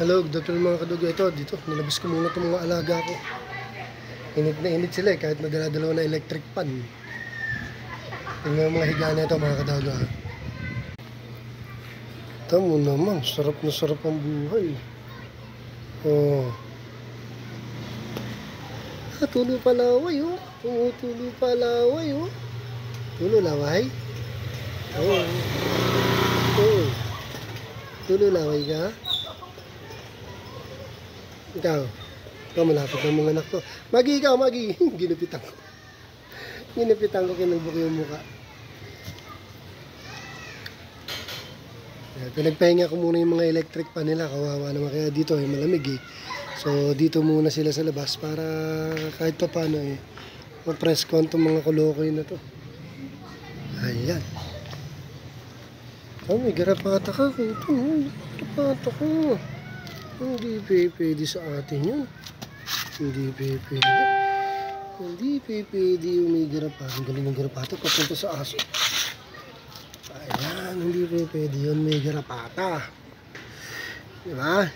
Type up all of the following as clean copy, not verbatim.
Hello, good afternoon mga kadugo. Ito, dito, nilabas ko muna itong mga alaga ko. Init na init sila kahit madala-dalawa na electric pan. Tingnan mga higa na ito mga kadugo. Ito mo naman, sarap na sarap ang buhay. Oh. Tulo palaway oh. Tumutulo palaway oh. Tulo laway. Oh. Oh. Tulo laway ka. Ikaw malapit ng mga anak ko. Magi ikaw, Magi. Ginupitan ko. Ginupitan ko, kinulbok yung mukha. Pinagpahinga ko muna yung mga electric pan nila. Kawawa naman, kaya dito ay malamig eh. So dito muna sila sa labas para kahit pa paano eh ma-press ko itong mga kolokoy na to. Ayan. Oh, may garapata ka. Ito, may garapata ka. Hindi pwede sa atin yun. Hindi pwede. Hindi pwede yung may garapata. Ang galing ng garapata. Papunta sa aso. Ayan. Hindi pwede yun. May garapata. Diba?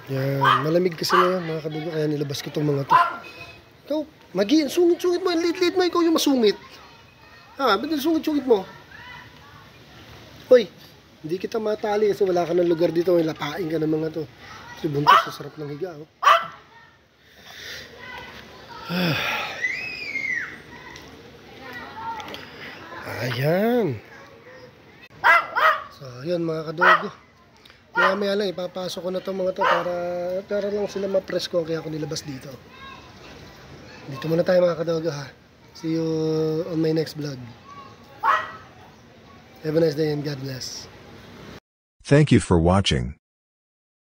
Yan. Malamig kasi ngayon mga kadugo. Kaya nilabas ko itong mga to. Ikaw, Magi, sungit-sungit mo. Lit-lit mo. Ikaw yung masungit. Ha, ba't sungit-sungit mo? Hoy, hindi kita matali kasi wala ka ng lugar dito. May lapain ka ng mga to. Kasi buntis, sarap ng higa. Oh. Ayan. So, yun mga kadogo. Maya-maya lang, ipapasok ko na to mga to para lang sila ma-press ko. Kaya ako nilabas dito. Dito muna tayo mga kadogo ha. See you on my next vlog. Have a nice day and God bless. Thank you for watching.